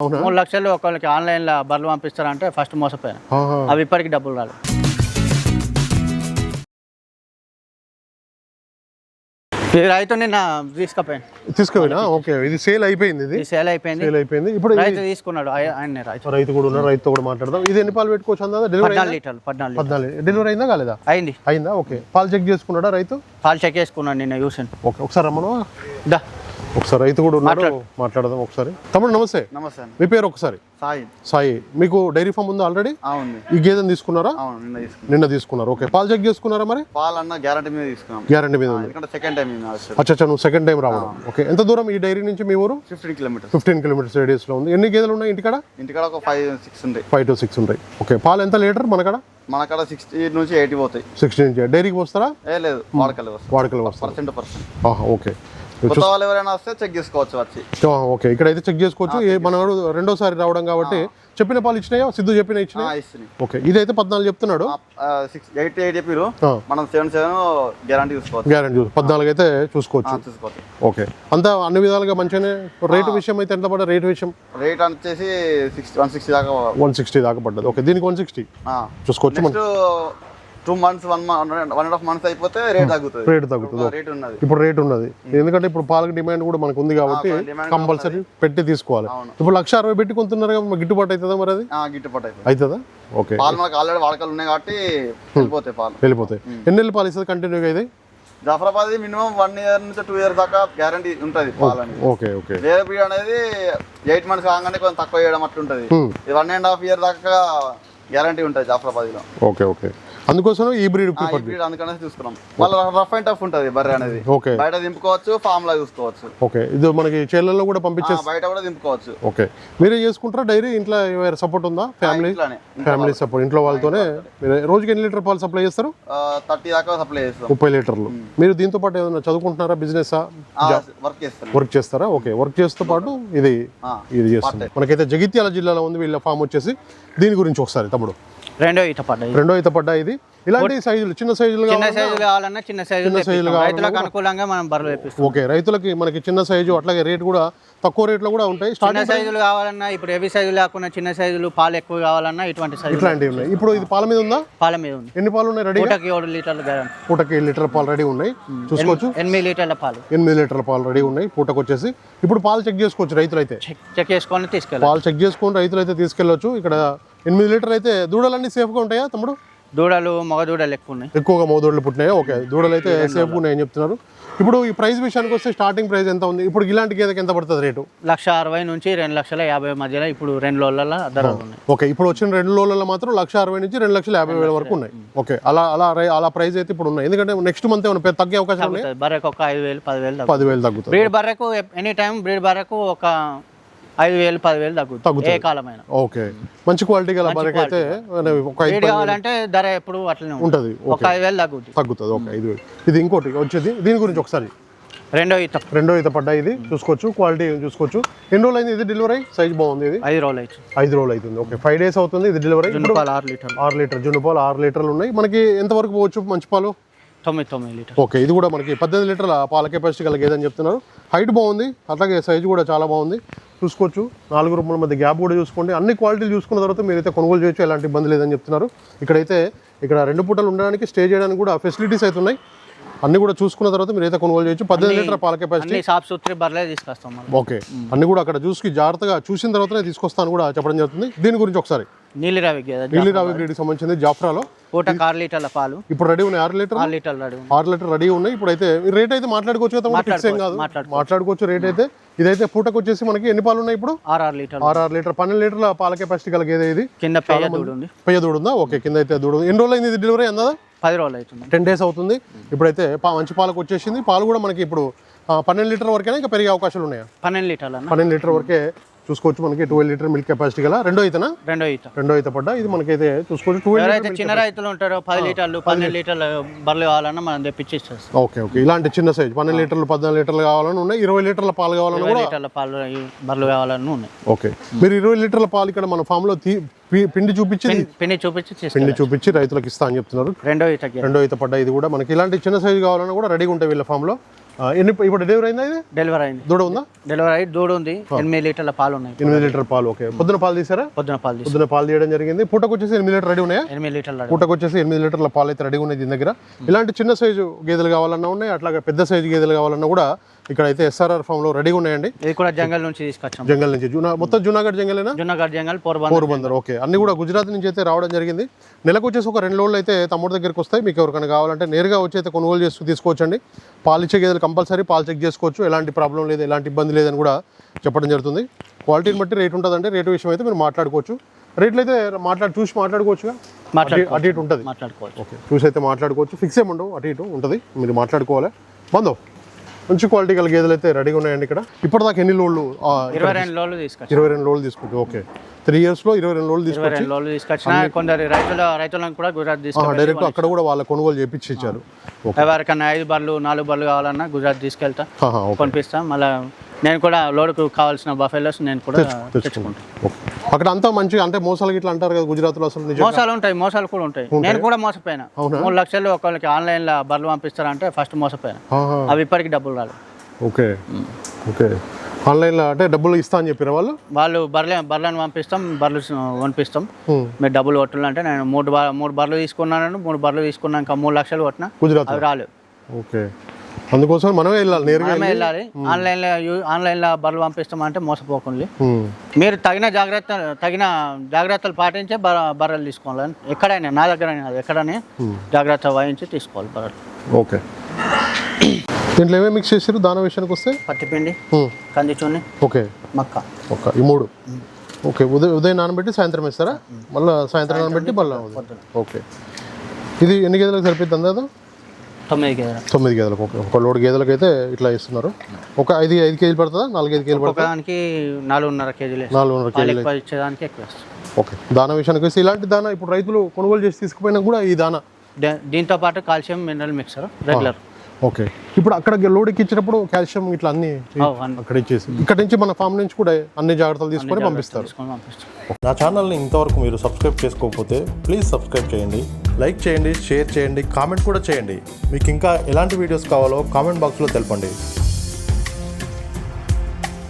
3 లక్షలు ఒకళ్ళకి ఆన్లైన్లో బర్రెలు పంపిస్తారంటే ఫస్ట్ మోసపోయాను. అవి ఇప్పటికి డబ్బులు రాలేదు. ఈ రైతు నిన్న తీసుకుపోయినా. ఓకే, ఇది సేల్ అయిపోయింది. ఇది సేల్ అయిపోయింది. ఇప్పుడు రైతు తీసుకున్నాడు. ఆయన రైతు కూడా ఉన్నారు. రైతుతో కూడా మాట్లాడదాం. ఇది ఎన్ని పాలు పెట్టుకోవచ్చు అందా? 14 లీటర్లు. 14 డెలివరీ అయిందా కాలేదా? అయిందా. ఓకే, పాలు చెక్ చేసుకున్నాడా రైతు? పాలు చెక్ చేసుకున్నాడు నిన్న చూసాను. ఓకే, ఒకసారి రమ్మను. ఒకసారి రైతు కూడా ఉన్నారు, మాట్లాడదాం ఒకసారి. తమ్ముడు నమస్తే. నమస్తే. మీ పేరు ఒకసారి? సాయి. మీకు డైరీ ఫామ్ ఉందా ఆల్రెడీ? ఈ గేదెని తీసుకున్నారా? నిన్న తీసుకున్నారు. ఓకే, పాలు చెక్ చేసుకున్నారా? మరి పాలన్న గ్యారంటీ మీద తీసుకున్నాం. గ్యారంటీ మీద ఉంది. Second time. అచ్చా, నువ్వు సెకండ్ టైం రావడం. ఓకే, ఎంత దూరం ఈ డైరీ నుంచి మీ ఊరు? 15 కిలోమీటర్స్ రేడియస్ లో ఉంది. ఎన్ని గేదెలు ఉన్నాయి ఇంటికాడ? ఒక 5-6 ఉంటాయి. 5-6 ఉంటాయి. ఓకే, పాలు ఎంత లీటర్ మనకాడ? 60 నుంచి 80 పోతాయి. 60 నుంచి. డైరీకి వస్తారా? లేదు, వాడకలు వస్తారు. ఓకే, ఎవరైనా వస్తే చెక్ చేసుకోవచ్చు వచ్చి. ఓకే, ఇక్కడైతే చెక్ చేసుకోవచ్చు. మన రెండోసారి రావడం కాబట్టి చెప్పిన పాలు ఇచ్చినాయా? సిద్ధు చెప్పిన ఇచ్చినాయి. ఓకే, ఇదైతే 14 చెప్తున్నాడు. 8 చెప్పారు. మనం 7 గ్యారంటీ చూసుకోవచ్చు. 14 అయితే చూసుకోవచ్చు. ఓకే, అంతా అన్ని విధాలుగా మంచిగానే. రేటు విషయం అయితే ఎంత పడ్డా? రేట్ వచ్చేసి 160 దాకా పడ్డది. ఓకే, దీనికి 160 చూసుకోవచ్చు. 2 months 1.5 months అయిపోతే రేట్ తగ్గుతుంది. ఇప్పుడు రేట్ ఉన్నది. ఎందుకంటే ఇప్పుడు పాలకు డిమాండ్ కూడా మనకు ఉంది కాబట్టి కంపల్సరీ పెట్టి తీసుకోవాలి. ఇప్పుడు 160,000 పెట్టి కొంటున్నారు కదా, గిట్టుబాటు అవుతుందా? మరి అది గిట్టుబాటు అవుతుందా? ఓకే, పాలు మనకు ఆల్రెడీ వాడకాలు ఉన్నాయి కాబట్టి వెళ్ళిపోతాయి. ఎన్ని నెలలు పాలు ఇస్తుంది కంటిన్యూగా? ఇది జాఫరాబాద్ మినిమం 1 year నుంచి 2 years దాకా గ్యారంటీ ఉంటుంది పాలని. ఓకే, వేరే బ్రీడ్ అనేది 8 months కాగానే కొంచెం తక్కువ చేయడం అట్లుంటది. 1.5 year దాకా గ్యారంటీ ఉంటుంది జాఫరాబాద్ లో. ఓకే, అందుకోసం ఈ బ్రీడ్ అందుకనే చూస్తున్నాం. వాళ్ళ రఫ్ అండ్ టఫ్ ఉంటుంది బర్రె అనేది. ఓకే, బయట దింపుకోవచ్చు, ఫామ్ లా చూసుకోవచ్చు. ఓకే, ఇది మనకి చేళ్లలో కూడా పంపించేసి బయట కూడా దింపుకోవచ్చు. ఓకే, మీరే చేసుకుంటారా డైరీ? ఇంట్లో సపోర్ట్ ఉందా? ఫ్యామిలీ సపోర్ట్ ఇంట్లో వాళ్ళతోనే. రోజుకి ఎన్ని లీటర్ పాలు సప్లై చేస్తారు? 30 దాకా సప్లై చేస్తారు. 30 లీటర్లు. మీరు దీంతో పాటు ఏదైనా చదువుకుంటున్నారా? బిజినెస్ వర్క్ చేస్తారా? ఓకే, వర్క్ చేస్తూ పాటు ఇది చేస్తారు. మనకైతే జగిత్యాల జిల్లాలో ఉంది వీళ్ళ ఫామ్ వచ్చేసి. దీని గురించి ఒకసారి తమ్ముడు. రెండో ఈత పడ్డా. ఇది ఇలాంటి సైజులు, చిన్న సైజులు కావాలన్నా చిన్న సైజులు రైతులకు అనుకూలంగా మనం బర్రెలు వేపిస్తాం. ఓకే, రైతులకి మనకి చిన్న సైజు, అట్లాగే రేట్ కూడా తక్కువ రేట్లో కూడా ఉంటాయి. చిన్న సైజులు కావాలన్నా, ఇప్పుడు హెవీ సైజులు లేకుండా చిన్న సైజులు, పాలు ఎక్కువ కావాలన్నా ఇట్లాంటివి ఉన్నాయి. ఇప్పుడు ఇది పాల మీద ఉందా? పాల మీద ఉంది. ఎన్ని పాలు ఉన్నాయి రెడీ? 7 లీటర్లు గ్యారెంటీ. పూటకి 7 లీటర్ పాలు రెడీ ఉన్నాయి. చూసుకోవచ్చు. 8 లీటర్ల పాలు. 8 లీటర్ల పాలు రెడీ ఉన్నాయి పూటకు వచ్చేసి. ఇప్పుడు పాలు చెక్ చేసుకోవచ్చు రైతులు అయితే. చెక్ చేసుకొని తీసుకెళ్ళి పాలు చెక్ చేసుకొని రైతులు అయితే తీసుకెళ్ళవచ్చు. ఇక్కడ 8 లీటర్లు అయితే. దూడలన్నీ సేఫ్గా ఉంటాయా తమ్ముడు? దూడలు మగ దూడలు ఎక్కువ ఉన్నాయి. ఎక్కువగా మగ దూడలు పుట్టినాయి. ఓకే, దూడలు అయితే సేఫ్ ఉన్నాయని చెప్తున్నారు. ఇప్పుడు ఈ ప్రైస్ విషయానికి వస్తే స్టార్టింగ్ ప్రైస్ ఎంత ఉంది? ఇప్పుడు ఇలాంటి గేదెకి ఎంత పడుతుంది రేటు? 1,60,000 నుంచి 2,50,000 మధ్యలో ఇప్పుడు 2 లోళ్ళ ధరలు ఉన్నాయి. ఓకే, ఇప్పుడు వచ్చిన 2 లోళ్ళలో మాత్రం 1,60,000 నుంచి 2,50,000 వరకు ఉన్నాయి. ఓకే, అలా ప్రైస్ అయితే ఇప్పుడు ఉన్నాయి. ఎందుకంటే నెక్స్ట్ మంత్ ఏమైనా తగ్గే అవకాశం ఉన్నాయి? బర్రెకు ఒక 5,000 10,000 తగ్గుతుంది. బ్రీడ్ బర్రెకు ఎనీ టైం బ్రీడ్ బర్రెకు ఒక 5,000 10,000 తగ్గుతుంది ఏ కాలమైనా. ఓకే, మంచి క్వాలిటీ గల బర్రెకి అయితే కావాలంటే ధర ఎప్పుడు అట్లనే ఉంటుంది. ఒక 5,000 తగ్గుతుంది. ఓకే, 5,000. ఇది ఇంకోటి వచ్చేది. దీని గురించి ఒకసారి. రెండో ఈత పడ్డా. ఇది చూసుకోవచ్చు, క్వాలిటీ చూసుకోవచ్చు. ఎన్ని రోజులు అయింది ఇది డెలివరీ? సైజ్ బాగుంది. ఇది 5 రోజులు అవుతుంది. ఓకే, 5 days అవుతుంది ఇది డెలివరీ. 6 లీటర్ జున్ను పాలు 6 లీటర్లు ఉన్నాయి. మనకి ఎంతవరకు పోవచ్చు మంచి పాలు? 9 లీటర్. ఓకే, ఇది కూడా మనకి 18 లీటర్ల పాల కెపాసిటీ కలిగేదని చెప్తున్నారు. హైట్ బాగుంది, అట్లాగే సైజు కూడా చాలా బాగుంది. చూసుకోవచ్చు. 4 రూపాయల మధ్య గ్యాప్ కూడా చూసుకోండి. అన్ని క్వాలిటీలు చూసుకున్న తర్వాత మీరైతే కొనుగోలు చేయొచ్చు, ఎలాంటి ఇబ్బంది లేదని చెప్తున్నారు. ఇక్కడ 2 పూటలు ఉండడానికి, స్టే చేయడానికి కూడా ఫెసిలిటీస్ అయితే ఉన్నాయి. అన్ని కూడా చూసుకున్న తర్వాత మీరైతే కొనుగోలు చేయొచ్చు. 18 లీటర్ పాల కెపాసిటీ. ఓకే, అన్ని కూడా అక్కడ చూసి జాగ్రత్తగా చూసిన తర్వాతనే తీసుకొస్తాను కూడా చెప్పడం జరుగుతుంది. దీని గురించి ఒకసారి. నీలిరావి బ్రీడ్కి సంబంధించింది జాఫ్రాలో. 6 లీటర్ల పాలు ఇప్పుడు రెడీ ఉన్నాయి. 6 లీటర్ రెడీ ఉన్నాయి. ఇప్పుడు అయితే రేట్ అయితే మాట్లాడుకోవచ్చు కదా, ఫిక్స్ ఏం కాదు, మాట్లాడుకోవచ్చు రేట్ అయితే. ఇదైతే పూటకు వచ్చేసి మనకి ఎన్ని పాలు ఉన్నాయి ఇప్పుడు? 6 లీటర్ 12 లీటర్ల పాల కెపాసిటీ కలిగేది. ఇది కింద పెయ్య దూడు ఉందా? ఓకే, కింద అయితే దూడు. ఎన్ని రోజులు అయింది ఇది డెలివరీ? అందా 10 రోజులు అవుతుంది. 10 days అవుతుంది. ఇప్పుడైతే మంచి పాలకు వచ్చేసింది. పాలు కూడా మనకి ఇప్పుడు 12 లీటర్ వరకైనా ఇంకా పెరిగే అవకాశాలు ఉన్నాయా? 12 లీటర్ వరకే చూసుకోవచ్చు. మనకి 12 లీటర్ మిల్క్ కెపాసిటీ గల రెండో ఈత పడ్డా. ఇది మనకైతే చూసుకోవచ్చు. చిన్న రైతులు ఉంటారు 10 లీటర్లు 12 లీటర్ల బర్రెలు కావాలన్నా మనం తెప్పించి ఇస్తాం. ఓకే, ఇలాంటి చిన్న సైజ్ 12 లీటర్లు 14 లీటర్లు కావాలని ఉన్నాయి. 20 లీటర్ల పాలు కావాలన్నా కూడా బర్రెలు కావాలన్నా ఉన్నాయి. ఓకే, మీరు 20 లీటర్ల పాలు ఇక్కడ మన ఫామ్ లో పిండి చూపించి రైతులకు ఇస్తా అని చెప్తున్నారు. రెండో ఈత పడ్డా. ఇది కూడా మనకి ఇలాంటి చిన్న సైజు కావాలన్నా కూడా రెడీగా ఉంటాయి వీళ్ళ ఫామ్ లో. ఇప్పుడు డెలివరీ అయిందా ఇది? డెలివరీ అయింది. దూడ ఉందా? డెలివరీ అయ్యి దూడ ఉంది. 8 లీటర్ల పాలు ఉన్నాయి. 8 లీటర్ పాలు. ఓకే. పొద్దున పాలు తీసారా? పొద్దున పాలు తీయడం జరిగింది. పూటకు వచ్చేసి 8 లీటర్ రెడీ ఉన్నాయా? 8 లీటర్ల పూటకు వచ్చేసి 8 లీటర్ల పాలు అయితే రెడీ ఉన్నాయి దీని దగ్గర. ఇలాంటి చిన్న సైజు గేదెలు కావాలన్నా ఉన్నాయి, అట్లాగే పెద్ద సైజు గేదెలు కావాలన్నా కూడా ఇక్కడ అయితే SRR ఫామ్ లో రెడీగా ఉన్నాయండి. ఇది కూడా జంగల్ నుంచి తీసుకొచ్చాం. జంగల్ నుంచి మొత్తం జూనాగఢ్ జంగలేనా? జూనాగఢ్ జంగల్, పోర్బందర్. ఓకే. అన్ని కూడా గుజరాత్ నుంచి అయితే రావడం జరిగింది. నెలకు వచ్చేసి ఒక 2 లోడ్లు అయితే తమ్ముడు దగ్గరికి వస్తాయి. మీకు ఎవరికైనా కావాలంటే నేరుగా వచ్చి అయితే కొనుగోలు చేసి తీసుకోవచ్చండి. పాలిచ్చే గేదెలు కంపల్సరీ పాలు చెక్ చేసుకోవచ్చు. ఎలాంటి ప్రాబ్లం లేదు, ఎలాంటి ఇబ్బంది లేదని కూడా చెప్పడం జరుగుతుంది. క్వాలిటీని బట్టి రేట్ ఉంటుందండి. రేటు విషయం అయితే మీరు మాట్లాడుకోవచ్చు. రేట్లు అయితే చూసి మాట్లాడుకోవచ్చుగా, అటు ఇటు ఉంటుంది. ఓకే. చూసి అయితే మాట్లాడుకోవచ్చు. ఫిక్స్ ఏమి ఉండవు, అటు ఇటు ఉంటుంది, మీరు మాట్లాడుకోవాలి. బందో మంచి క్వాలిటీ గల గేదెలు అయితే రెడీగా ఉన్నాయండి ఇక్కడ. ఇప్పటిదాకా ఎన్ని లోడ్లు? 22 లోడ్లు తీసుకొచ్చి. 22 లోడ్లు తీసుకుంటే. ఓకే. 3 years లో 22 లోడ్లు తీసుకొచ్చిన. కొందరు రైతులను కూడా గుజరాత్ తీసుకెళ్ళి డైరెక్ట్ అక్కడ కూడా వాళ్ళ కొనుగోలు చేపించి ఇచ్చారు. ఎవరికన్నా 5 బర్రెలు 4 బర్రెలు కావాలన్నా గుజరాత్ తీసుకెళ్తా, కొనిపిస్తాం. మళ్ళీ నేను కూడా లోడ్కు కావాల్సిన బఫెలోస్ నేను కూడా తెచ్చుకుంటాను. అక్కడ అంతా మంచిగా అంటే మోసాలు ఇట్లా అంటారు కదా గుజరాత్ లో, అసలు మోసాలు ఉంటాయి, మోసాలు కూడా ఉంటాయి. నేను కూడా మోసపోయినా. 3 లక్షలు ఒకళ్ళకి ఆన్లైన్ లో బర్రెలు పంపిస్తారంటే ఫస్ట్ మోసపోయినా. అవి ఇప్పటికి డబ్బులు రాలేదు. ఓకే. ఓకే. ఆన్లైన్లో అంటే డబ్బులు ఇస్తా అని చెప్పారు వాళ్ళు బర్రెలను పంపిస్తాం, బర్రెలు కొనిపిస్తాం, మీరు డబ్బులు కొట్టాలంటే నేను 3 బర్రెలు తీసుకున్నాను. 3 బర్రెలు తీసుకున్నాక 3 లక్షలు కొట్టినా, గుజరాత్ అవి రాలేదు. ఓకే. అందుకోసం మనమే వెళ్ళాలి, నేరుగా వెళ్ళాలి. ఆన్లైన్లో బర్రెలు పంపిస్తామంటే మోసపోకుండా మీరు తగిన జాగ్రత్తలు పాటించే బర్రెలు తీసుకోవాలి. ఎక్కడైనా, నా దగ్గర ఎక్కడనే జాగ్రత్త వహించి తీసుకోవాలి బర్రెలు. ఓకే. దీంట్లో ఏమేమి మిక్స్ చేసారు దాని విషయానికి వస్తే? పత్తిపిండి, కందిచూని, ఓకే, మక్క, ఈ 3. ఓకే. ఉదయం నానబెట్టి సాయంత్రం వేస్తారా? మళ్ళీ సాయంత్రం నానబెట్టి మళ్ళీ. ఓకే. ఇది ఎన్ని గేదెలకు సరిపోతుంది అందాదా? 9 గేదెలకు. ఓకే. ఒక లోడ్ గేదెలకు అయితే ఇట్లా ఇస్తున్నారు. ఒక 5 కేజీలు పడుతుందా? 4-5 కేజీలు పడుతుందా? 4.5 కేజీలు. 4.5 కేజీలు ఇచ్చేదానికి ఎక్కువ. ఓకే. దానా విషయానికి వస్తే ఇలాంటి దానా ఇప్పుడు రైతులు కొనుగోలు చేసి తీసుకుపోయినా కూడా ఈ దానా, దీంతో పాటు calcium mineral mixer regular. Okay. ఇప్పుడు అక్కడ లోడ్ ఎక్కించినప్పుడు కాల్షియం ఇట్లా అన్ని అక్కడ ఇచ్చేసి ఇక్కడ నుంచి మన ఫామ్ నుంచి కూడా అన్ని జాగ్రత్తలు తీసుకొని పంపిస్తారు. నా ఛానల్ని ఇంతవరకు మీరు సబ్స్క్రైబ్ చేసుకోకపోతే ప్లీజ్ సబ్స్క్రైబ్ చేయండి, లైక్ చేయండి, షేర్ చేయండి, కామెంట్ కూడా చేయండి. మీకు ఇంకా ఎలాంటి వీడియోస్ కావాలో కామెంట్ బాక్స్లో తెలపండి.